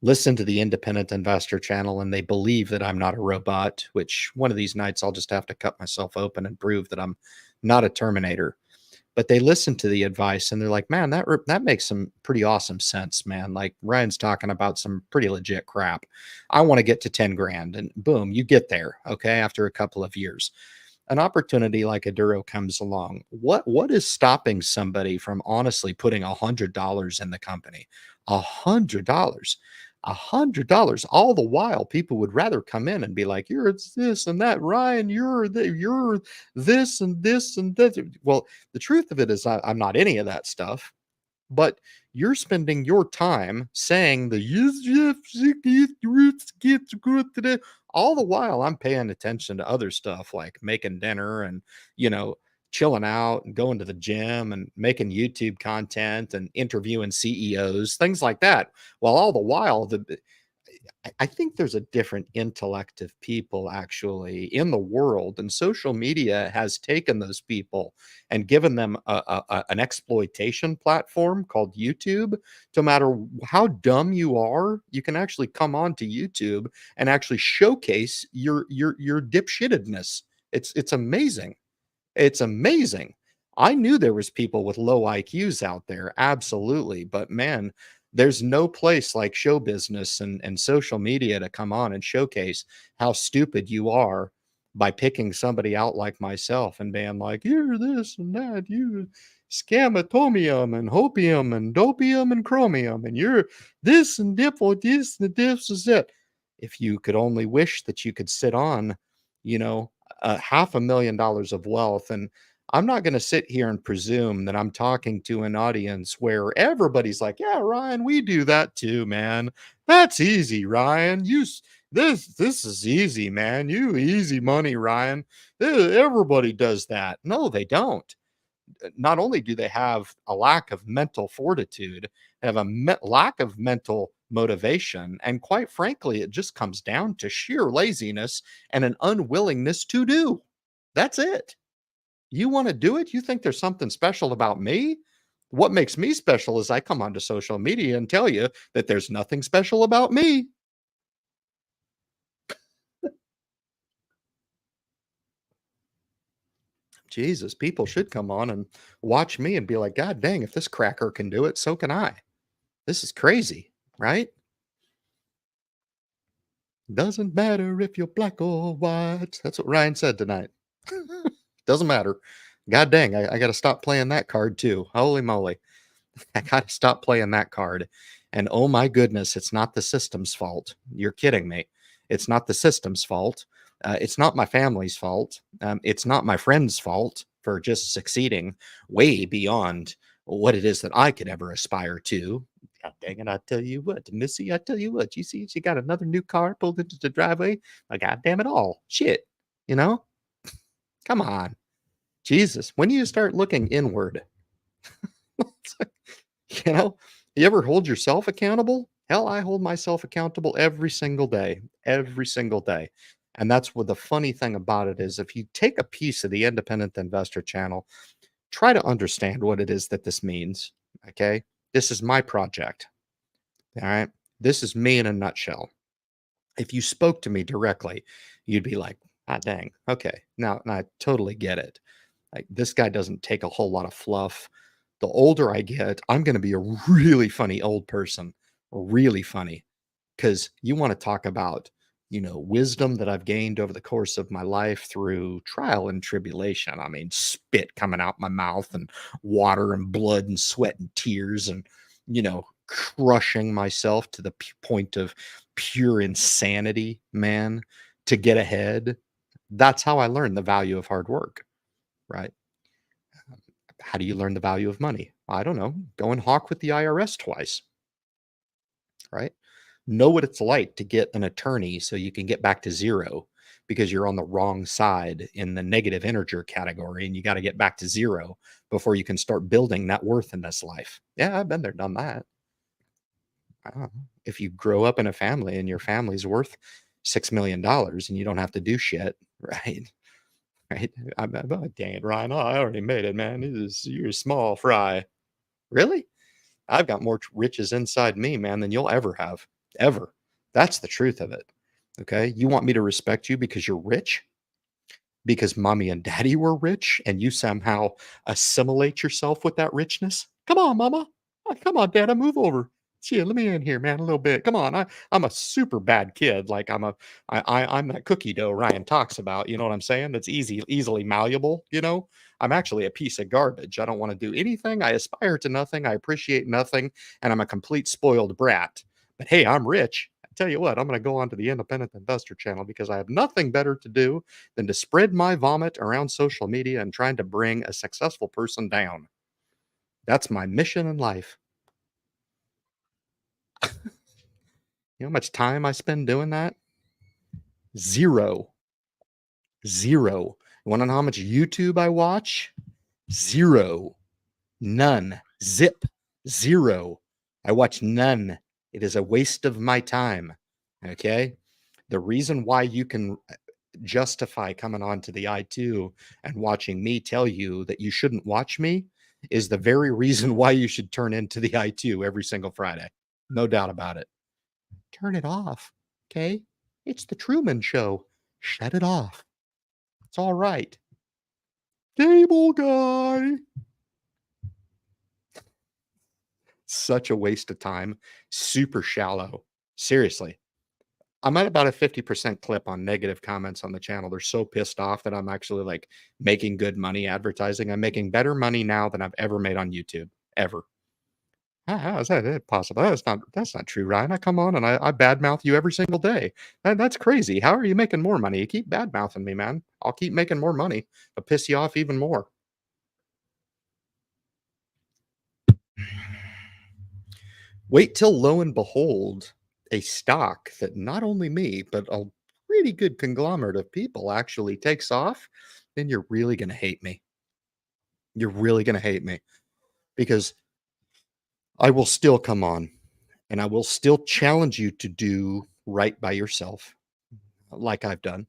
listened to the Independent Investor channel and they believe that I'm not a robot, which one of these nights I'll just have to cut myself open and prove that I'm not a Terminator. But they listen to the advice and they're like, man, that makes some pretty awesome sense, man. Like Ryan's talking about some pretty legit crap. I want to get to 10 grand, and boom, you get there. Okay. After a couple of years, an opportunity like Aduro comes along. What is stopping somebody from honestly putting $100 in the company? $100. $100. All the while, people would rather come in and be like, "You're this and that, Ryan. You're this and this and that." Well, the truth of it is, I'm not any of that stuff. But you're spending your time saying the all the while I'm paying attention to other stuff like making dinner and, you know, chilling out and going to the gym and making YouTube content and interviewing CEOs, things like that. While all the while, I think there's a different intellect of people actually in the world, and social media has taken those people and given them an exploitation platform called YouTube. No matter how dumb you are, you can actually come onto YouTube and actually showcase your dipshittedness. It's amazing. It's amazing. I knew there was people with low IQs out there, absolutely, but man, there's no place like show business and social media to come on and showcase how stupid you are by picking somebody out like myself and being like, "You're this and that, you scamatomium and hopium and dopium and chromium, and you're this and this and this is it." If you could only wish that you could sit on, you know, $500,000 of wealth. And I'm not going to sit here and presume that I'm talking to an audience where everybody's like, "Yeah, Ryan, we do that too, man. That's easy, Ryan. This is easy, man. You easy money, Ryan. Everybody does that." No, they don't. Not only do they have a lack of mental fortitude, they have a lack of mental motivation, and quite frankly, it just comes down to sheer laziness and an unwillingness to do. That's it. You want to do it? You think there's something special about me? What makes me special is I come onto social media and tell you that there's nothing special about me. Jesus, people should come on and watch me and be like, God dang, if this cracker can do it, so can I. This is crazy, right? Doesn't matter if you're black or white. That's what Ryan said tonight. Doesn't matter. God dang, I got to stop playing that card too. Holy moly. I got to stop playing that card. And oh my goodness, it's not the system's fault. You're kidding me. It's not the system's fault. It's not my family's fault. It's not my friend's fault for just succeeding way beyond what it is that I could ever aspire to. God dang it, I tell you what, Missy, I tell you what, you see, she got another new car pulled into the driveway. God damn it all. Shit. You know? Come on. Jesus. When do you start looking inward? It's like, you know, you ever hold yourself accountable? Hell, I hold myself accountable every single day. And that's what the funny thing about it is if you take a piece of the independent investor channel, try to understand what it is that this means. Okay. This is my project. All right. This is me in a nutshell. If you spoke to me directly, you'd be like, ah, dang. Okay. Now I totally get it. Like this guy doesn't take a whole lot of fluff. The older I get, I'm going to be a really funny old person, really funny, because you want to talk about, wisdom that I've gained over the course of my life through trial and tribulation. I mean, spit coming out my mouth and water and blood and sweat and tears and, crushing myself to the point of pure insanity, man, to get ahead. That's how I learned the value of hard work, right? How do you learn the value of money? I don't know. Go and hawk with the IRS twice, right? Know what it's like to get an attorney so you can get back to zero because you're on the wrong side in the negative integer category and you got to get back to zero before you can start building net worth in this life. Yeah, I've been there, done that. If you grow up in a family and your family's worth $6 million and you don't have to do shit, right? Right? Oh, dang it, Ryan. Oh, I already made it, man. You're a small fry. Really? I've got more riches inside me, man, than you'll ever have. Ever. That's the truth of it. Okay. You want me to respect you because you're rich? Because mommy and daddy were rich and you somehow assimilate yourself with that richness? Come on, mama. Come on, dad. Move over. Gee, let me in here, man, a little bit. Come on. I'm a super bad kid. Like I'm that cookie dough Ryan talks about. You know what I'm saying? That's easily malleable. I'm actually a piece of garbage. I don't want to do anything. I aspire to nothing. I appreciate nothing. And I'm a complete spoiled brat. But hey, I'm rich. I tell you what, I'm going to go on to the Independent Investor channel because I have nothing better to do than to spread my vomit around social media and trying to bring a successful person down. That's my mission in life. You know how much time I spend doing that? Zero. Zero. You want to know how much YouTube I watch? Zero. None. Zip. Zero. I watch none. It is a waste of my time. Okay. The reason why you can justify coming on to the I2 and watching me tell you that you shouldn't watch me is the very reason why you should turn into the I2 every single Friday. No doubt about it. Turn it off. Okay. It's the Truman Show. Shut it off. It's all right. Cable guy. Such a waste of time. Super shallow. Seriously. I'm at about a 50% clip on negative comments on the channel. They're so pissed off that I'm actually like making good money advertising. I'm making better money now than I've ever made on YouTube. Ever. How is that possible? That's not true, Ryan. I come on and I badmouth you every single day. That's crazy. How are you making more money? You keep badmouthing me, man. I'll keep making more money. I'll piss you off even more. Wait till lo and behold, a stock that not only me, but a pretty good conglomerate of people actually takes off, then you're really gonna hate me. You're really gonna hate me because I will still come on and I will still challenge you to do right by yourself, like I've done.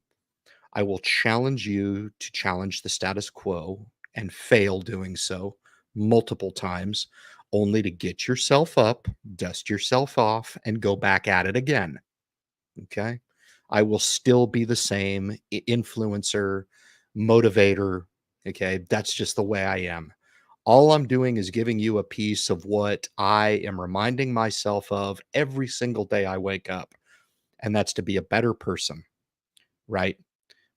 I will challenge you to challenge the status quo and fail doing so multiple times, only to get yourself up, dust yourself off, and go back at it again. Okay. I will still be the same influencer, motivator. Okay. That's just the way I am. All I'm doing is giving you a piece of what I am reminding myself of every single day I wake up. And that's to be a better person, right?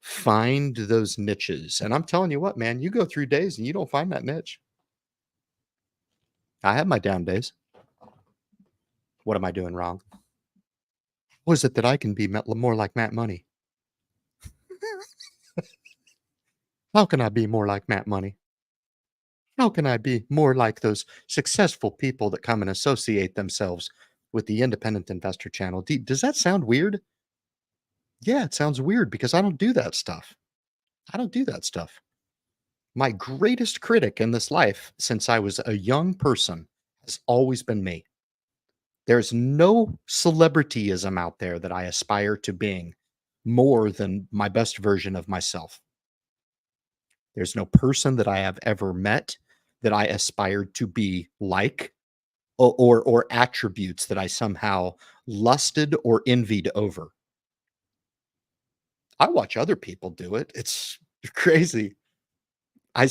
Find those niches. And I'm telling you what, man, you go through days and you don't find that niche. I have my down days. What am I doing wrong? What is it that I can be more like Matt Money? How can I be more like Matt Money? How can I be more like those successful people that come and associate themselves with the Independent Investor Channel? Does that sound weird? Yeah, it sounds weird because I don't do that stuff. I don't do that stuff. My greatest critic in this life since I was a young person has always been me. There's no celebrityism out there that I aspire to being more than my best version of myself. There's no person that I have ever met that I aspired to be like, or attributes that I somehow lusted or envied over. I watch other people do it. It's crazy. I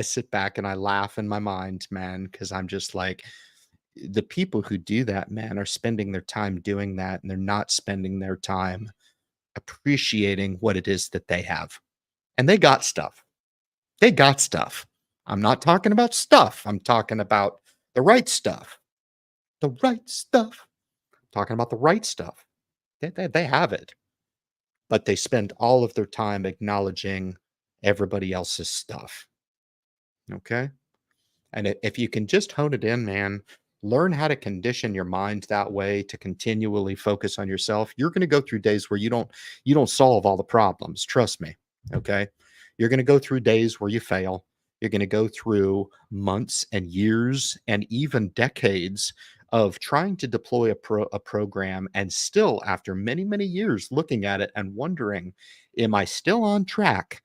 sit back and I laugh in my mind, man, because I'm just like, the people who do that, man, are spending their time doing that, and they're not spending their time appreciating what it is that they have. And they got stuff. They got stuff. I'm not talking about stuff. I'm talking about the right stuff. The right stuff. Talking about the right stuff. They have it, but they spend all of their time acknowledging everybody else's stuff. Okay. And if you can just hone it in, man, learn how to condition your mind that way to continually focus on yourself. You're going to go through days where you don't solve all the problems. Trust me. Okay. You're going to go through days where you fail. You're going to go through months and years and even decades of trying to deploy a program, and still after many, many years looking at it and wondering, am I still on track?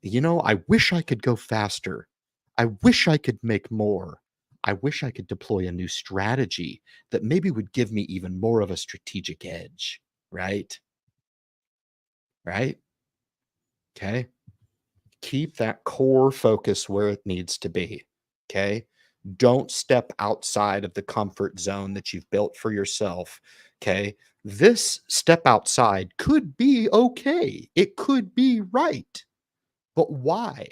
I wish I could go faster. I wish I could make more. I wish I could deploy a new strategy that maybe would give me even more of a strategic edge, right? Right? Okay. Keep that core focus where it needs to be. Okay. Don't step outside of the comfort zone that you've built for yourself. Okay. This step outside could be okay. It could be right. But why?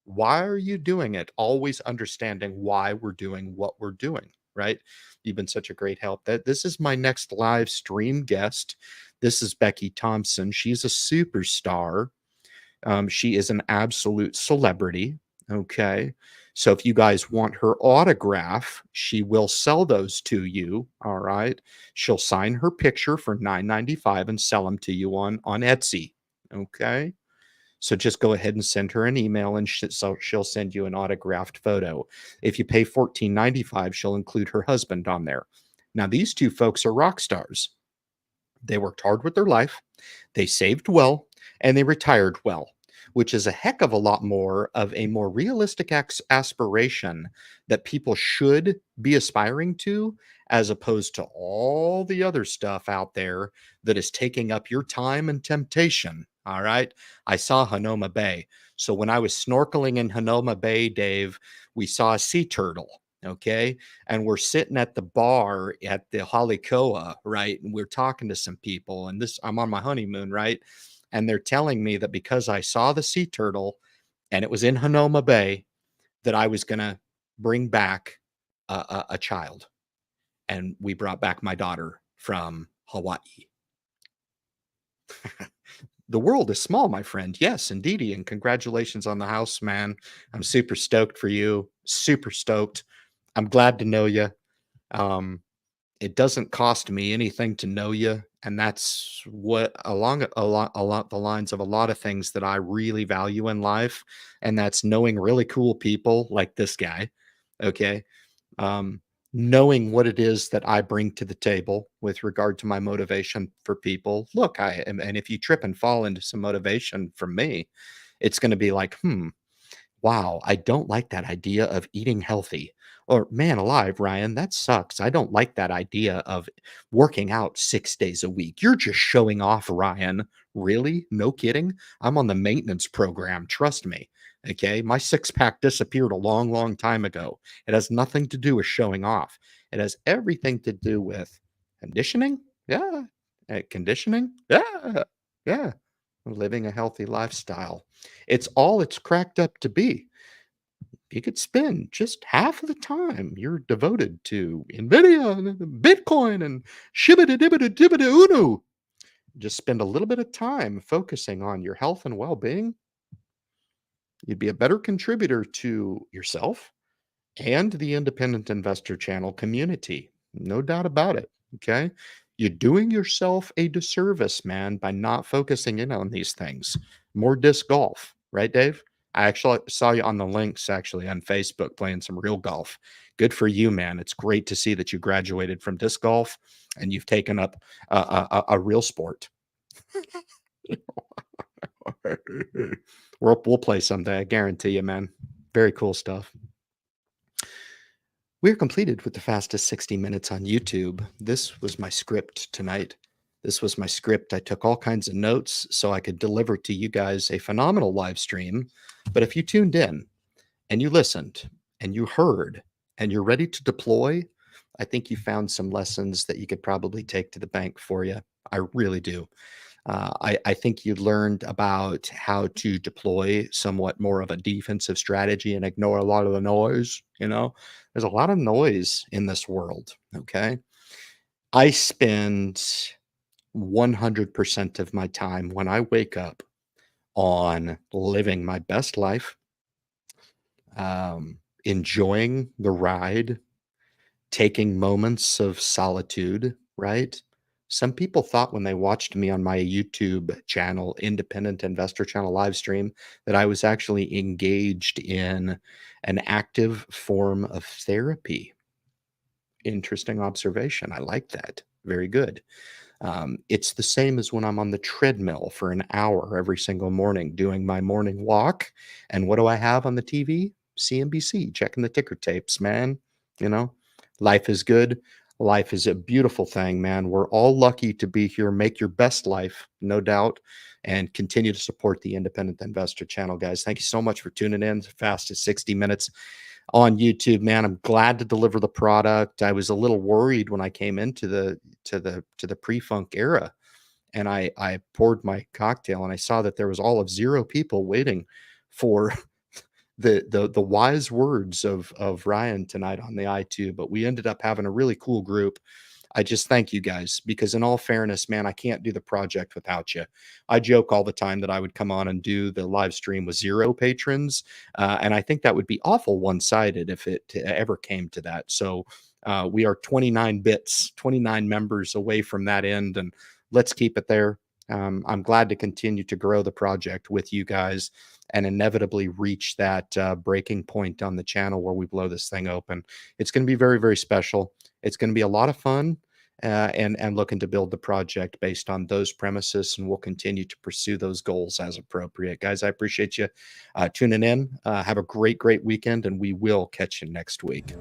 Why are you doing it? Always understanding why we're doing what we're doing, right? You've been such a great help. That this is my next live stream guest. This is Becky Thompson. She's a superstar. She is an absolute celebrity. Okay. So if you guys want her autograph, she will sell those to you. All right. She'll sign her picture for $9.95 and sell them to you on Etsy. Okay. So just go ahead and send her an email, and so she'll send you an autographed photo. If you pay $14.95, she'll include her husband on there. Now, these two folks are rock stars. They worked hard with their life, they saved well, and they retired well, which is a heck of a lot more of a more realistic aspiration that people should be aspiring to, as opposed to all the other stuff out there that is taking up your time and temptation. All right. I saw Hanoma Bay. So when I was snorkeling in Hanoma Bay, Dave, we saw a sea turtle. Okay. And we're sitting at the bar at the 𝗖𝐋𝐈𝐿𝐿, right? And we're talking to some people, and I'm on my honeymoon, right? And they're telling me that because I saw the sea turtle and it was in Hanoma Bay, that I was going to bring back a child. And we brought back my daughter from Hawaii. The world is small, my friend. Yes, indeedy. And congratulations on the house, man. I'm super stoked for you. Super stoked. I'm glad to know you. Um, It doesn't cost me anything to know you, and that's what along a lot the lines of a lot of things that I really value in life, and that's knowing really cool people like this guy, okay? Um, Knowing what it is that I bring to the table with regard to my motivation for people. Look, I am, and if you trip and fall into some motivation from me, it's gonna be like, "Hmm, wow, I don't like that idea of eating healthy." Or, man alive, Ryan, that sucks. I don't like that idea of working out 6 days a week. You're just showing off, Ryan. Really? No kidding? I'm on the maintenance program. Trust me. Okay. My six pack disappeared a long, long time ago. It has nothing to do with showing off, it has everything to do with conditioning. Yeah. Conditioning. Yeah. Yeah. Living a healthy lifestyle. It's all it's cracked up to be. You could spend just half of the time you're devoted to NVIDIA and Bitcoin and shibida dibida dibida unu. Just spend a little bit of time focusing on your health and well being. You'd be a better contributor to yourself and the independent investor channel community. No doubt about it. Okay. You're doing yourself a disservice, man, by not focusing in on these things. More disc golf, right, Dave? I actually saw you on the links actually on Facebook playing some real golf. Good for you, man. It's great to see that you graduated from disc golf and you've taken up a real sport. We'll play someday. I guarantee you, man. Very cool stuff. We're completed with the fastest 60 minutes on YouTube. This was my script tonight. This was my script. I took all kinds of notes so I could deliver to you guys a phenomenal live stream. But if you tuned in and you listened and you heard and you're ready to deploy, I think you found some lessons that you could probably take to the bank for you. I really do. I think you learned about how to deploy somewhat more of a defensive strategy and ignore a lot of the noise. There's a lot of noise in this world. Okay. I spend 100% of my time when I wake up on living my best life, enjoying the ride, taking moments of solitude, right? Some people thought when they watched me on my YouTube channel, Independent Investor Channel live stream, that I was actually engaged in an active form of therapy. Interesting observation. I like that. Very good. It's the same as when I'm on the treadmill for an hour every single morning doing my morning walk. And what do I have on the TV? CNBC, checking the ticker tapes, man. You know, life is good. Life is a beautiful thing, man. We're all lucky to be here. Make your best life, no doubt, and continue to support the Independent Investor channel, guys. Thank you so much for tuning in. Fast as 60 minutes on YouTube, man. I'm glad to deliver the product. I was a little worried when I came into the pre-funk era and I poured my cocktail and I saw that there was all of 0 people waiting for the wise words of Ryan tonight on the iTube, but we ended up having a really cool group. I just thank you guys because, in all fairness, man, I can't do the project without you. I joke all the time that I would come on and do the live stream with 0 patrons, and I think that would be awful one-sided if it ever came to that. So we are 29 bits, 29 members away from that end, and let's keep it there. I'm glad to continue to grow the project with you guys and inevitably reach that breaking point on the channel where we blow this thing open. It's going to be very, very special. It's going to be a lot of fun, and looking to build the project based on those premises, and we'll continue to pursue those goals as appropriate. Guys, I appreciate you tuning in. Have a great, great weekend, and we will catch you next week.